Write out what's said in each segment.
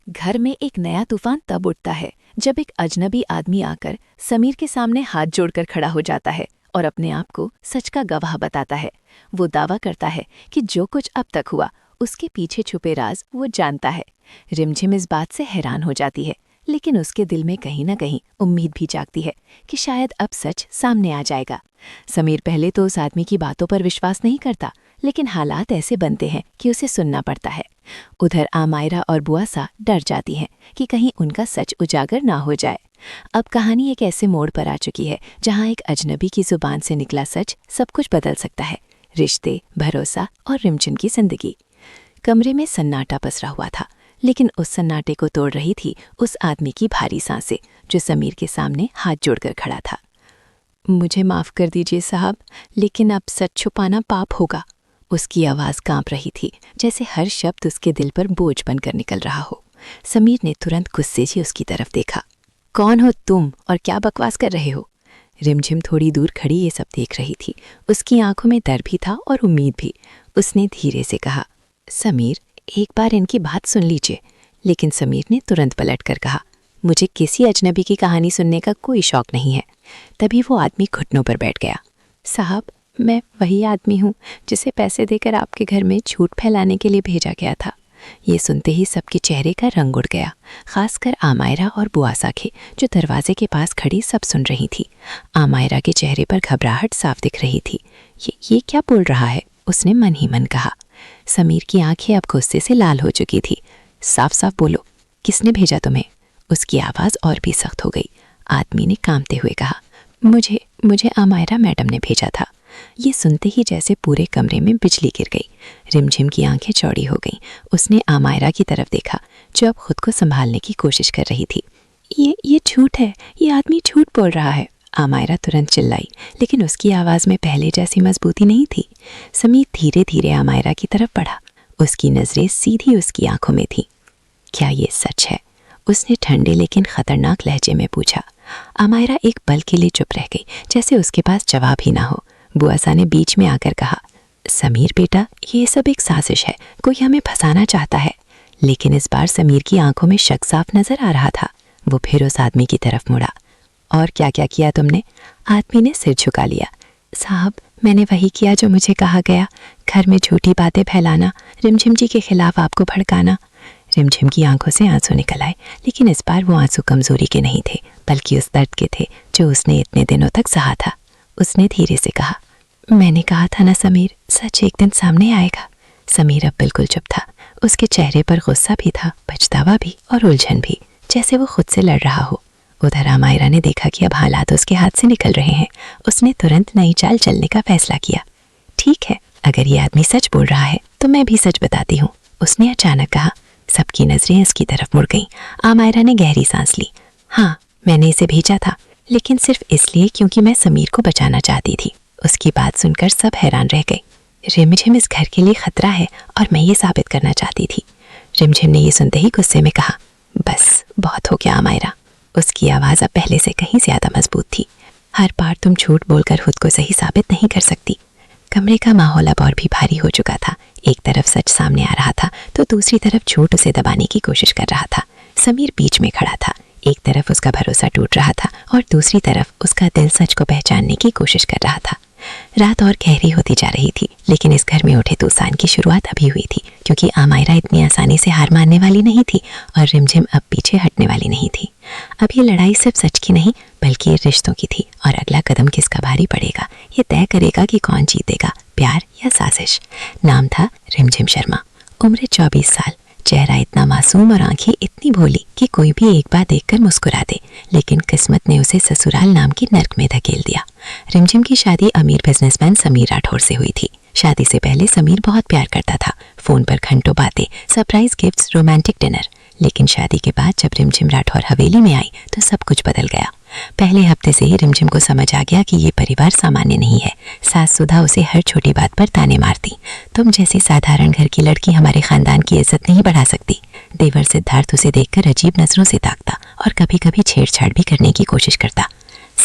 घर में एक नया तूफान तब उठता है जब एक अजनबी आदमी आकर समीर के सामने हाथ जोड़कर खड़ा हो जाता है और अपने आप को सच का गवाह बताता है। वो दावा करता है कि जो कुछ अब तक हुआ उसके पीछे छुपे राज वो जानता है। रिमझिम इस बात से हैरान हो जाती है, लेकिन उसके दिल में कहीं ना कहीं उम्मीद भी जागती है कि शायद अब सच सामने आ जाएगा। समीर पहले तो उस आदमी की बातों पर विश्वास नहीं करता, लेकिन हालात ऐसे बनते हैं कि उसे सुनना पड़ता है। उधर आमायरा और बुआसा डर जाती हैं कि कहीं उनका सच उजागर ना हो जाए। अब कहानी एक ऐसे मोड़ पर आ चुकी है जहां एक अजनबी की जुबान से निकला सच सब कुछ बदल सकता है। रिश्ते, भरोसा और रिमझिम की जिंदगी। कमरे में सन्नाटा पसरा हुआ था, लेकिन उस सन्नाटे को तोड़ रही थी उस आदमी की भारी सांसें जो समीर के सामने हाथ जोड़कर खड़ा था। मुझे माफ़ कर दीजिए साहब, लेकिन अब सच छुपाना पाप होगा। उसकी आवाज़ कांप रही थी, जैसे हर शब्द उसके दिल पर बोझ बनकर निकल रहा हो। समीर ने तुरंत गुस्से से उसकी तरफ देखा। कौन हो तुम और क्या बकवास कर रहे हो? रिमझिम थोड़ी दूर खड़ी ये सब देख रही थी। उसकी आंखों में डर भी था और उम्मीद भी। उसने धीरे से कहा, समीर, एक बार इनकी बात सुन लीजिए। लेकिन समीर ने तुरंत पलटकर कहा, मुझे किसी अजनबी की कहानी सुनने का कोई शौक नहीं है। तभी वो आदमी घुटनों पर बैठ गया। साहब, मैं वही आदमी हूँ जिसे पैसे देकर आपके घर में झूठ फैलाने के लिए भेजा गया था। ये सुनते ही सबके चेहरे का रंग उड़ गया, खासकर आमायरा और बुआसा के, जो दरवाजे के पास खड़ी सब सुन रही थी। आमायरा के चेहरे पर घबराहट साफ दिख रही थी। ये क्या बोल रहा है? उसने मन ही मन कहा। समीर की आंखें अब गुस्से से लाल हो चुकी थी। साफ साफ बोलो, किसने भेजा तुम्हें? उसकी आवाज़ और भी सख्त हो गई। आदमी ने कांपते हुए कहा, मुझे आमायरा मैडम ने भेजा था। ये सुनते ही जैसे पूरे कमरे में बिजली गिर गई। रिमझिम की आंखें चौड़ी हो गईं। उसने आमायरा की तरफ देखा, जो अब खुद को संभालने की कोशिश कर रही थी। ये झूठ है, ये आदमी झूठ बोल रहा है। आमायरा तुरंत चिल्लाई, लेकिन उसकी आवाज़ में पहले जैसी मजबूती नहीं थी। समीर धीरे धीरे आमायरा की तरफ बढ़ा। उसकी नज़रें सीधी उसकी आंखों में थीं। क्या ये सच है? उसने ठंडे लेकिन खतरनाक लहजे में पूछा। आमायरा एक पल के लिए चुप रह गई, जैसे उसके पास जवाब ही ना हो। बुआसा ने बीच में आकर कहा, समीर बेटा, ये सब एक साजिश है, कोई हमें फंसाना चाहता है। लेकिन इस बार समीर की आंखों में शक साफ नजर आ रहा था। वो फिर उस आदमी की तरफ मुड़ा। और क्या क्या किया तुमने? आदमी ने सिर झुका लिया। साहब, मैंने वही किया जो मुझे कहा गया, घर में झूठी बातें फैलाना, रिमझिम जी के खिलाफ आपको भड़काना। रिमझिम की आंखों से आंसू निकल आए, लेकिन इस बार वो आंसू कमजोरी के नहीं थे, बल्कि उस दर्द के थे जो उसने इतने दिनों तक सहा था। उसने धीरे से कहा, मैंने कहा था ना समीर, सच एक दिन सामने आएगा। समीर अब बिल्कुल चुप था। उसके चेहरे पर गुस्सा भी था, पछतावा भी और उलझन भी, जैसे वो खुद से लड़ रहा हो। उधर आमायरा ने देखा कि अब हालात उसके हाथ से निकल रहे हैं। उसने तुरंत नई चाल चलने का फैसला किया। ठीक है, अगर ये आदमी सच बोल रहा है तो मैं भी सच बताती हूँ, उसने अचानक कहा। सबकी नजरें इसकी तरफ मुड़ गईं। आमायरा ने गहरी सांस ली। हाँ, मैंने इसे भेजा था, लेकिन सिर्फ इसलिए क्योंकि मैं समीर को बचाना चाहती थी। उसकी बात सुनकर सब हैरान रह गए। रिमझिम इस घर के लिए खतरा है और मैं ये साबित करना चाहती थी। रिमझिम ने ये सुनते ही गुस्से में कहा, बस बहुत हो गया आमायरा। उसकी आवाज़ अब पहले से कहीं ज़्यादा मजबूत थी। हर बार तुम झूठ बोलकर खुद को सही साबित नहीं कर सकती। कमरे का माहौल अब और भी भारी हो चुका था। एक तरफ सच सामने आ रहा था तो दूसरी तरफ झूठ उसे दबाने की कोशिश कर रहा था। समीर बीच में खड़ा था। एक तरफ उसका भरोसा टूट रहा था और दूसरी तरफ उसका दिल सच को पहचानने की कोशिश कर रहा था। रात और गहरी होती जा रही थी, लेकिन इस घर में उठे तूफान की शुरुआत अभी हुई थी, क्योंकि आमायरा इतनी आसानी से हार मानने वाली नहीं थी और रिमझिम अब पीछे हटने वाली नहीं थी। अब ये लड़ाई सिर्फ सच की नहीं, बल्कि रिश्तों की थी, और अगला कदम किसका भारी पड़ेगा ये तय करेगा कि कौन जीतेगा, प्यार या साजिश। नाम था रिमझिम शर्मा। उम्र 24 साल। चेहरा इतना मासूम और आंखें इतनी भोली कि कोई भी एक बार देखकर मुस्कुरा दे, लेकिन किस्मत ने उसे ससुराल नाम की नर्क में धकेल दिया। रिमझिम की शादी अमीर बिजनेसमैन समीर राठौर से हुई थी। शादी से पहले समीर बहुत प्यार करता था। फोन पर घंटों बातें, सरप्राइज गिफ्ट्स, रोमांटिक डिनर। लेकिन शादी के बाद जब रिमझिम राठौर हवेली में आई तो सब कुछ बदल गया। पहले हफ्ते से ही रिमझिम को समझ आ गया कि ये परिवार सामान्य नहीं है। सास सुधा उसे हर छोटी बात पर ताने मारती। तुम जैसी साधारण घर की लड़की हमारे खानदान की इज्जत नहीं बढ़ा सकती। देवर सिद्धार्थ उसे देखकर अजीब नजरों से ताकता और कभी कभी छेड़छाड़ भी करने की कोशिश करता।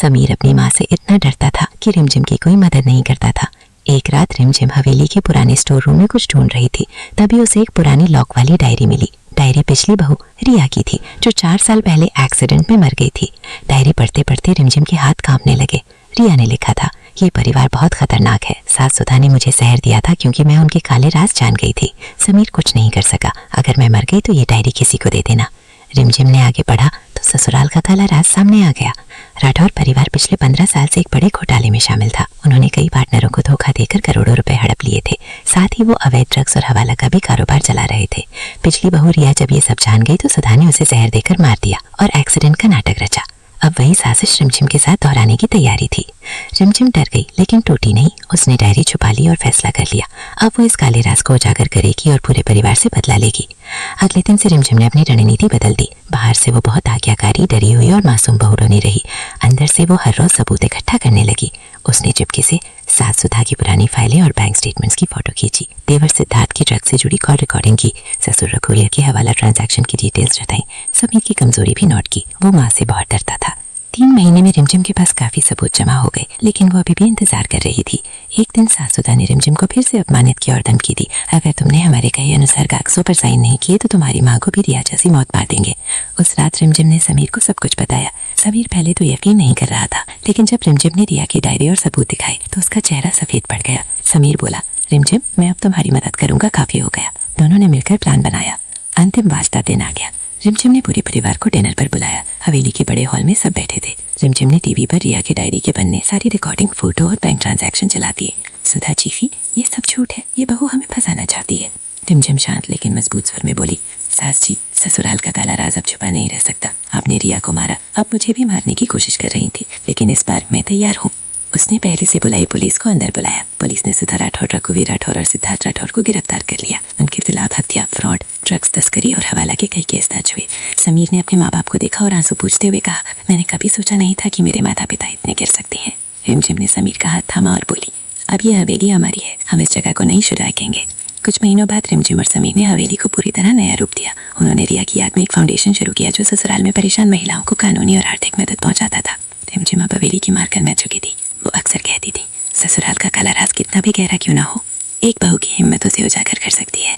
समीर अपनी माँ से इतना डरता था कि रिमझिम की कोई मदद नहीं करता था। एक रात रिमझिम हवेली के पुराने स्टोर रूम में कुछ ढूंढ रही थी, तभी उसे एक पुरानी लॉक वाली डायरी मिली। डायरी पिछली बहू रिया की थी, जो 4 साल पहले एक्सीडेंट में मर गई थी। डायरी पढ़ते पढ़ते रिमझिम के हाथ कांपने लगे। रिया ने लिखा था, ये परिवार बहुत खतरनाक है। सास सुधा ने मुझे जहर दिया था क्योंकि मैं उनके काले राज जान गई थी। समीर कुछ नहीं कर सका। अगर मैं मर गई तो ये डायरी किसी को दे देना। रिमझिम ने आगे पढ़ा तो ससुराल का काला राज सामने आ गया। राठौर परिवार पिछले 15 साल से एक बड़े घोटाले में शामिल था। उन्होंने कई पार्टनरों को धोखा देकर करोड़ों रुपए हड़प लिए थे। साथ ही वो अवैध ड्रग्स और हवाला का भी कारोबार चला रहे थे। पिछली बहू रिया जब ये सब जान गई तो सुधा ने उसे जहर देकर मार दिया और एक्सीडेंट का नाटक रचा। अब वही साजिश रिमझिम के साथ दोहराने की तैयारी थी। रिमझिम डर गई लेकिन टूटी नहीं। उसने डायरी छुपा ली और फैसला कर लिया, अब वो इस काले राज को उजागर करेगी और पूरे परिवार से बदला लेगी। अगले दिन से रिमझिम ने अपनी रणनीति बदल दी। बाहर से वो बहुत आज्ञाकारी, डरी हुई और मासूम बहू रोनी रही। अंदर से वो हर रोज सबूत इकट्ठा करने लगी। उसने चुपके से सास सुधा की पुरानी फाइलें और बैंक स्टेटमेंट्स की फोटो खींची। देवर सिद्धार्थ की ड्रग से जुड़ी कॉल रिकॉर्डिंग की। ससुर रखोलिया के हवाला ट्रांजैक्शन की डिटेल्स रटाई। समीर की कमजोरी भी नोट की। वो माँ से बहुत डरता था। 3 महीने में रिमझिम के पास काफी सबूत जमा हो गए, लेकिन वो अभी भी इंतजार कर रही थी। एक दिन सास सुधा ने रिमझिम को फिर से अपमानित किया और धमकी दी, अगर तुमने हमारे कहे अनुसार कागजों पर साइन नहीं किए तो तुम्हारी माँ को भी रिया जैसी मौत मार देंगे। उस रात रिमझिम ने समीर को सब कुछ बताया। समीर पहले तो यकीन नहीं कर रहा था, लेकिन जब रिमझिम ने रिया की डायरी और सबूत दिखाए तो उसका चेहरा सफेद पड़ गया। समीर बोला, रिमझिम मैं अब तुम्हारी मदद करूंगा, काफी हो गया। दोनों ने मिलकर प्लान बनाया। अंतिम वास्ता दिन आ गया। रिमझिम ने पूरे परिवार को डिनर पर बुलाया। हवेली के बड़े हॉल में सब बैठे थे। रिमझिम ने टीवी पर रिया की डायरी के पन्ने, सारी रिकॉर्डिंग, फोटो और बैंक ट्रांजैक्शन चला दिए। सुधा चीखी, ये सब झूठ है, ये बहू हमें फंसाना चाहती है। रिमझिम शांत लेकिन मजबूत स्वर में बोली, सास जी, ससुराल का काला राज अब छुपा नहीं रह सकता। आपने रिया को मारा, अब मुझे भी मारने की कोशिश कर रही थी, लेकिन इस बार मैं तैयार हूँ। उसने पहले से बुलाई पुलिस को अंदर बुलाया। पुलिस ने सुधा राठौर, रघुवीर राठौर और सिद्धार्थ राठौर को गिरफ्तार कर लिया। उनके खिलाफ हत्या, फ्रॉड, ड्रग्स तस्करी और हवाला के कई केस दर्ज हुए। समीर ने अपने माँ बाप को देखा और आंसू पूछते हुए कहा, मैंने कभी सोचा नहीं था कि मेरे माता पिता इतने गिर सकते हैं। रिमझिम ने समीर का हाथ थामा और बोली, अब ये हवेली हमारी है, हम इस जगह को नहीं छुड़ाएंगे। कुछ महीनों बाद रिमझिम और समीर ने हवेली को पूरी तरह नया रूप दिया। उन्होंने रिया की याद में एक फाउंडेशन शुरू किया जो ससुराल में परेशान महिलाओं को कानूनी और आर्थिक मदद पहुंचाता था। रिमझिम अब हवेली की मार कर मैं चुकी थी। वो अक्सर कहती थी, ससुराल का काला राज कितना भी गहरा क्यों ना हो, एक बहू की हिम्मत उसे उजागर कर सकती है।